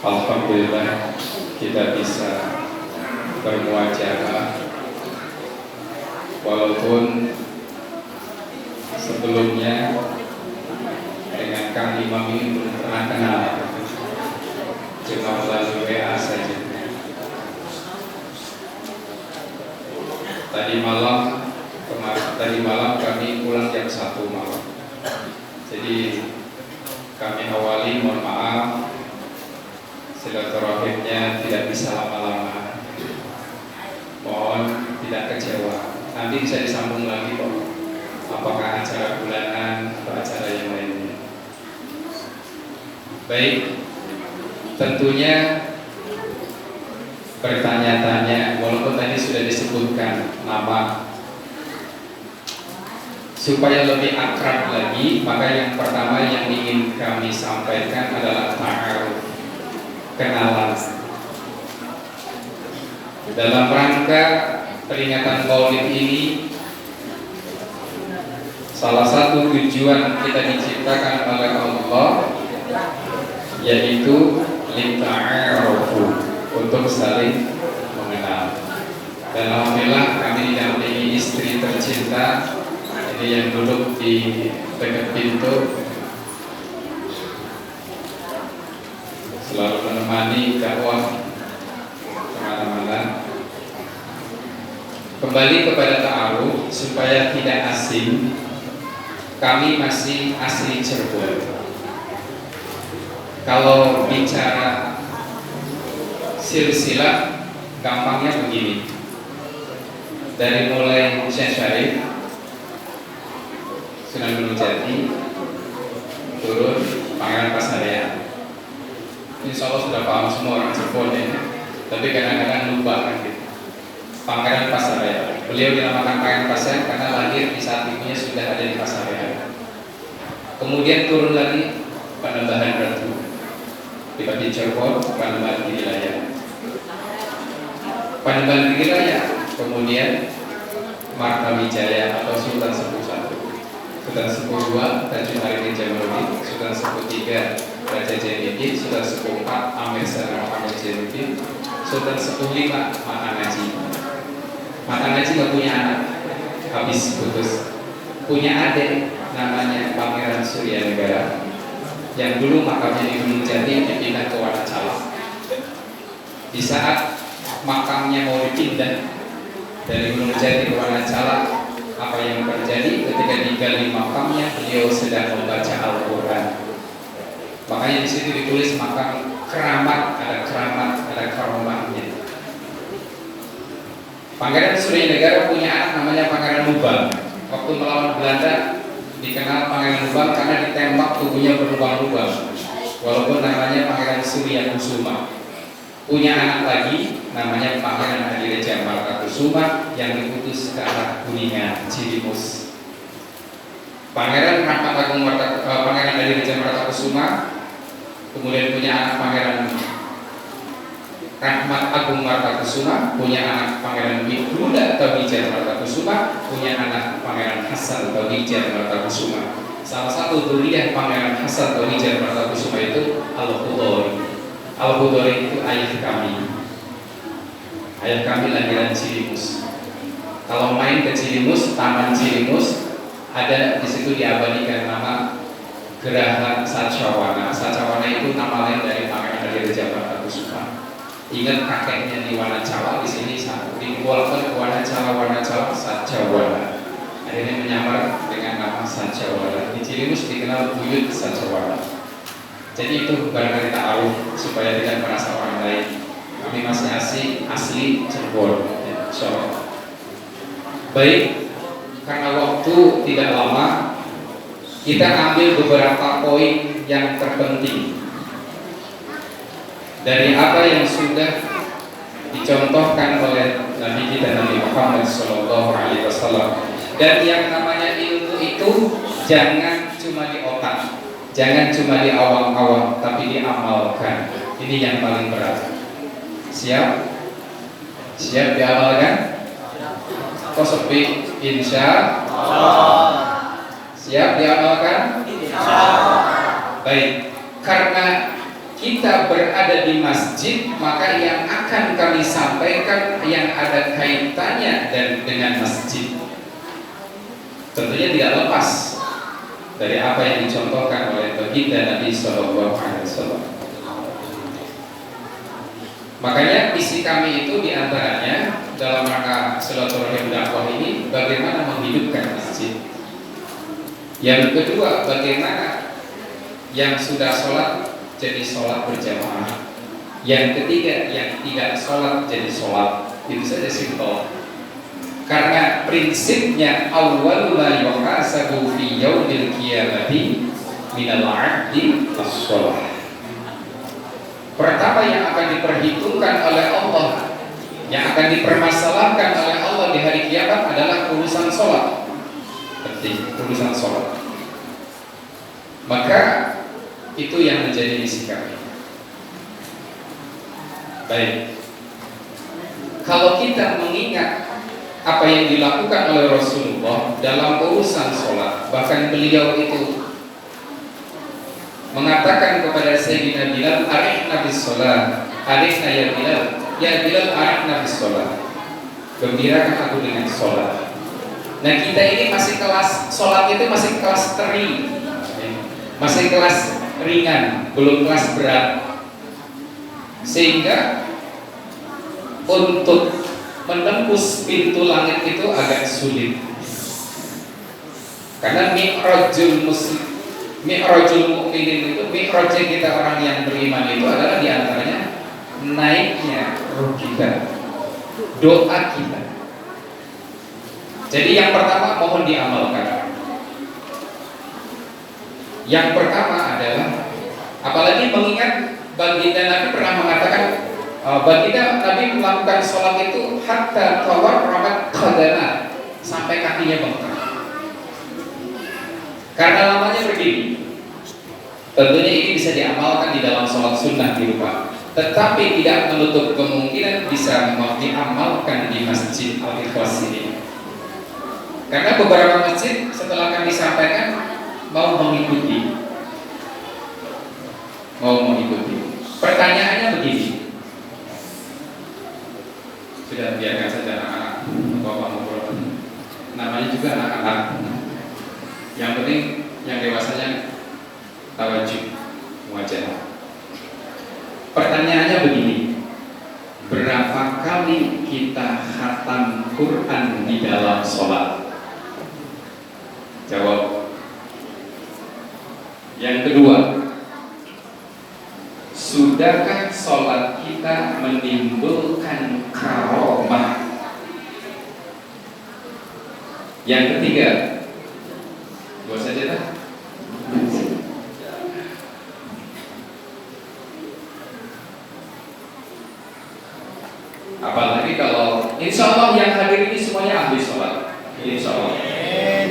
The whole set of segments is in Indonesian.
Alhamdulillah kita bisa bermuajahah walaupun sebelumnya dengan Kang Imam ini belum pernah kenal, cuma melalui WA saja. Tadi malam kami pulang jam 1 malam. Jadi kami awali, mohon maaf, silaturahimnya tidak bisa lama-lama. Mohon tidak kecewa. Nanti bisa disambung lagi kok. Apakah acara bulanan atau acara yang lainnya. Baik, tentunya bertanya-tanya, walaupun tadi sudah disebutkan nama, supaya lebih akrab lagi, maka yang pertama yang ingin kami sampaikan adalah ta'aruf, kenalan. Dalam rangka peringatan Maulid ini, salah satu tujuan kita diciptakan oleh Allah yaitu lita'arufu, untuk saling mengenal. Dan alhamdulillah kami didampingi istri tercinta ini yang duduk di dekat pintu, selalu menemani dakwah kemana-mana. Kembali kepada ta'aruf supaya tidak asing, kami masih asli Cirebon. Kalau bicara silsilah gampangnya begini, dari mulai Syekh Syarif, Sunan Gunung Jati, turun Pangeran Pasarean. Insya Allah sudah paham semua orang Cirebon ya, tapi kadang-kadang lupa kan gitu. Pangeran Pasarean, beliau dinamakan Pangeran Pasarean karena lahir di saat ibunya sudah ada di Pasarean. Kemudian turun lagi Panembahan Ratu, di Cirebon, Panembahan Wilayah. Panembahan Wilayah, kemudian Martawijaya atau Sultan Sepuh I, Sultan Sepuh II Tanjung Arifin Jamaluddin, Sultan Sepuh III Raja Jainuddin, Sultan Sepuh IV Amir Salim Muhammad Jainuddin, Sultan Sepuh V Mata Ngaji. Mata Ngaji gak punya anak, habis putus. Punya adik namanya Pangeran Suryanegara, yang dulu makamnya di Gunung Jati dipindah ke Wanacala. Di saat makamnya mau dipindah dari Gunung Jati ke Wanacala, apa yang terjadi ketika digali makamnya? Beliau sedang membaca Al-Quran. Makanya di situ ditulis makam keramat, ada karamahnya. Pangeran Suryanegara punya anak namanya Pangeran Lubang. Waktu melawan Belanda dikenal Pangeran Lubang karena ditembak tubuhnya berlubang-lubang, walaupun namanya Pangeran Suryakusuma. Punya anak lagi namanya Pangeran Adireja Martakusuma yang diutus ke arah Kuningan, Cilimus. Pangeran Adireja Martakusuma kemudian punya anak Pangeran Rahmat Agung Martakusuma, punya anak Pangeran Wigunda Tawijaya Martakusuma, punya anak Pangeran Hasan Tawijaya Martakusuma. Salah satu zuriyah Pangeran Hasan Tawijaya Martakusuma itu Al-Khudori. Al-Khudori itu ayah kami. Ayah kami lahiran Cilimus. Kalau main ke Cilimus, Taman Cilimus, ada di situ diabadikan nama Geraha Satyawana. Satyawana itu nama lain dari Pangeran Adireja Martakusuma. Ingat kakeknya di Wanacala, di sini dibuatkan ke Wanacala Satyawana. Akhirnya menyamar dengan nama Satyawana. Di Cilimus dikenal Buyut Satyawana. Jadi itu barangkali ta'aruf supaya tidak merasa orang lain. Kami masih asli Cirebon. Insyaallah. Baik, karena waktu tidak lama, kita ambil beberapa poin yang terpenting dari apa yang sudah dicontohkan oleh Nabi kita Nabi Muhammad SAW. Dan yang namanya ilmu itu jangan cuma di otak, jangan cuma di awam-awam, tapi diamalkan. Ini yang paling berat. Siap? Siap diamalkan? Kok sepi? Insya Allah. Siap diamalkan? Insya Allah. Baik, karena kita kita berada di masjid, maka yang akan kami sampaikan yang ada kaitannya dan dengan masjid. Tentunya tidak lepas dari apa yang dicontohkan oleh baginda Nabi Shallallahu Alaihi Wasallam. Makanya misi kami itu diantaranya dalam rangka silaturahim dakwah ini bagaimana menghidupkan masjid. Yang kedua, bagaimana yang sudah sholat jadi sholat berjamaah. Yang ketiga, yang tidak sholat jadi sholat. Itu saja simpel. Karena prinsipnya awwal la yuhasabu fi yaumil qiyamati minal 'abdi as-shalah. Pertama yang akan diperhitungkan oleh Allah, yang akan dipermasalahkan oleh Allah di hari kiamat adalah urusan sholat. Penting, urusan sholat. Maka itu yang menjadi misi kami. Baik. Kalau kita mengingat apa yang dilakukan oleh Rasulullah dalam urusan sholat, bahkan beliau itu mengatakan kepada Sayyidina Bilal, arifna bis sholat, arifna ya Bilal, ya Bilal arifna bis sholat, gembirakan aku dengan sholat. Nah kita ini masih kelas, sholat itu masih kelas teri, masih kelas ringan, belum kelas berat. Sehingga untuk menembus pintu langit itu agak sulit. Karena mi'rajul muslim, mi'rajul mu'minin itu, mi'rajnya kita orang yang beriman itu adalah diantaranya naiknya ruh kita, doa kita. Jadi yang pertama mohon diamalkan. Yang pertama adalah, apalagi mengingat baginda Nabi pernah mengatakan, baginda Nabi melakukan sholat itu hatta tawarramat khadana, sampai kakinya bengkak. Karena lamanya begini. Tentunya ini bisa diamalkan di dalam sholat sunnah di rumah, tetapi tidak menutup kemungkinan bisa diamalkan di masjid Al-Ikhlas ini. Karena beberapa masjid setelah kami sampaikan mau mengikuti. Pertanyaannya begini. Sudah biarkan saja anak-anak bapak ngobrol. Namanya juga anak-anak. Yang penting yang dewasanya tawajud wajah. Pertanyaannya begini. Berapa kali kita khatam Quran di dalam sholat? Jawab. Yang kedua, sudahkah sholat kita menimbulkan karomah? Yang ketiga, dua saja dah. Apalagi kalau insya Allah yang hadir ini semuanya ahli sholat, insya Allah.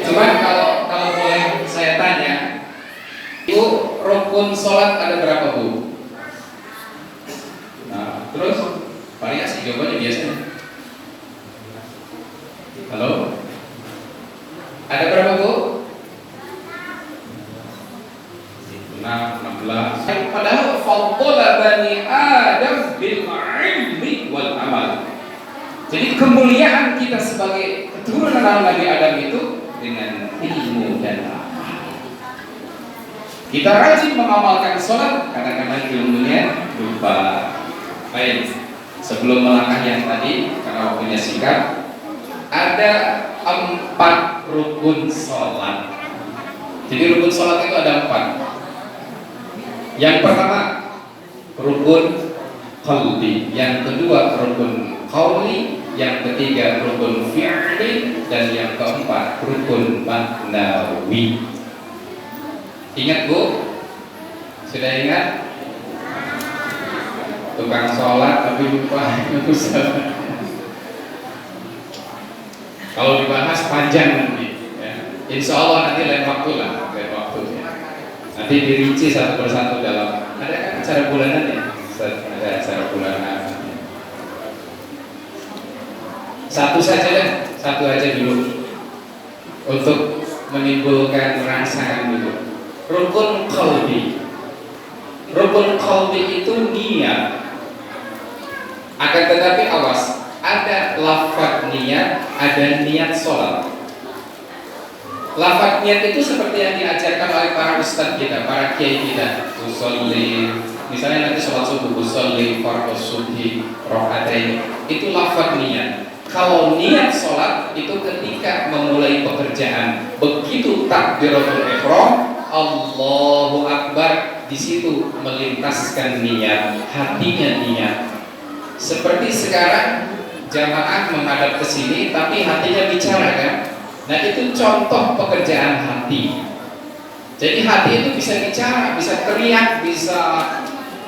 Cuman kalau boleh saya tanya, Bu, rukun sholat ada berapa, Bu? Nah, terus variasi jawabannya biasanya. Halo? Ada berapa, Bu? 16. Padahal faddala bani Adam bil ilmi wal amal. Jadi kemuliaan kita sebagai keturunan Nabi Adam itu dengan ilmu dan amal. Kita rajin mengamalkan sholat, kadang-kadang ilmunya lupa. Baik, sebelum melangkah yang tadi, karena waktunya singkat, ada 4 rukun sholat. Jadi rukun sholat itu ada 4. Yang pertama rukun qalbi, yang kedua rukun qauli, yang ketiga rukun fi'li, dan yang keempat rukun ma'nawi. Ingat, Bu? Sudah ingat? Tukang sholat tapi lupa. Kalau dibahas panjang nanti ya. Insya Allah nanti lain waktu lah, nanti dirinci satu persatu dalam. Ada kan acara bulanan ya? Ada acara bulanan. Satu saja deh, satu aja dulu untuk menimbulkan rangsangan dulu. Rukun qalbi. Rukun Rukun qalbi itu niat. Akan tetapi awas, ada lafaz niat, ada niat sholat. Lafaz niat itu seperti yang diajarkan oleh para ustadz kita, para kiai kita. Usolli, misalnya nanti sholat subuh, usolli fardhu subhi rakaatain, itu lafaz niat. Kalau niat sholat itu ketika memulai pekerjaan, begitu takbiratul ihram, Allahu Akbar, di situ melintaskan niat, hatinya niat. Seperti sekarang jamaah menghadap ke sini tapi hatinya bicara kan. Nah, itu contoh pekerjaan hati. Jadi hati itu bisa bicara, bisa teriak, bisa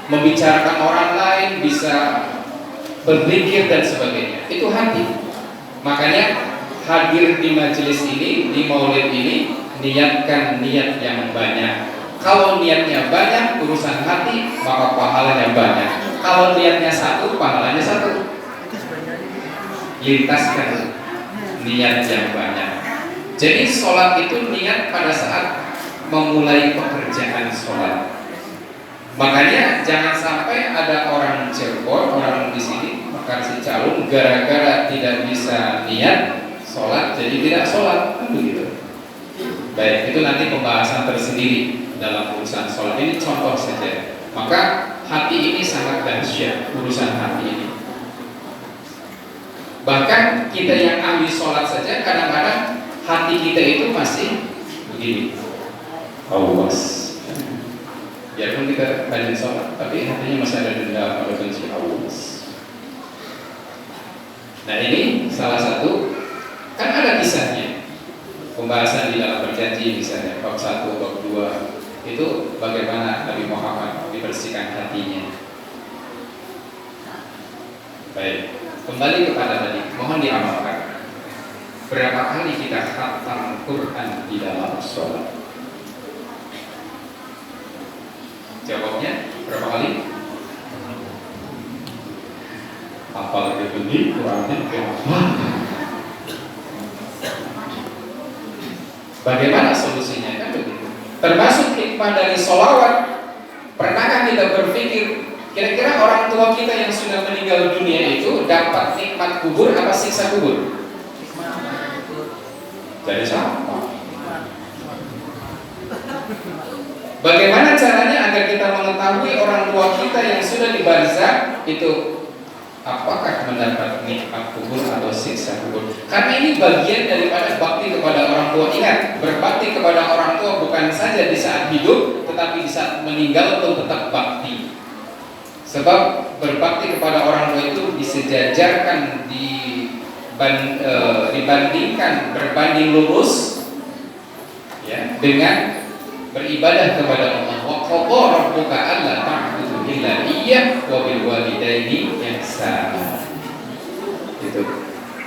membicarakan orang lain, bisa berpikir dan sebagainya. Itu hati. Makanya hadir di majelis ini, di maulid ini, niatkan niat yang banyak. Kalau niatnya banyak, urusan hati, maka pahalanya banyak. Kalau niatnya satu, pahalanya satu. Lintaskan niat yang banyak. Jadi sholat itu niat pada saat memulai pekerjaan sholat. Makanya jangan sampai ada orang Cirebon, orang di sini, makan si calon, gara-gara tidak bisa niat sholat, jadi tidak sholat, kan begitu. Baik, itu nanti pembahasan tersendiri dalam urusan sholat. Ini contoh saja. Maka hati ini sangat dahsyat, urusan hati ini. Bahkan kita yang ahli sholat saja kadang-kadang hati kita itu masih begini, awas. Biarpun kita rajin sholat, tapi hatinya masih ada dendam, ada benci, awas. Nah, ini salah satu, kan ada kisahnya. Pembahasan di dalam berjanji misalnya bab 1, bab 2 itu bagaimana Nabi Muhammad dibersihkan hatinya. Baik, kembali kepada tadi, mohon diamalkan. Berapa kali kita khatam Quran di dalam sholat? Jawabnya berapa kali? Apalagi ini Qurannya berapa? Bagaimana solusinya? Kan begitu. Termasuk hikmah dari sholawat. Pernahkah kita berpikir kira-kira orang tua kita yang sudah meninggal dunia itu dapat nikmat kubur apa siksa kubur? Jadi sama. Bagaimana caranya agar kita mengetahui orang tua kita yang sudah di barzakh itu apakah mendapat nikmat kubur atau siksa kubur? Karena ini bagian daripada bakti kepada orang tua. Ingat, berbakti kepada orang tua bukan saja di saat hidup, tetapi di saat meninggal untuk tetap bakti. Sebab berbakti kepada orang tua itu disejajarkan, dibandingkan berbanding lurus ya, dengan beribadah kepada Allah. Wa qadha rabbuka alla ta'budu illa iyyah wa bil walidaini ihsana.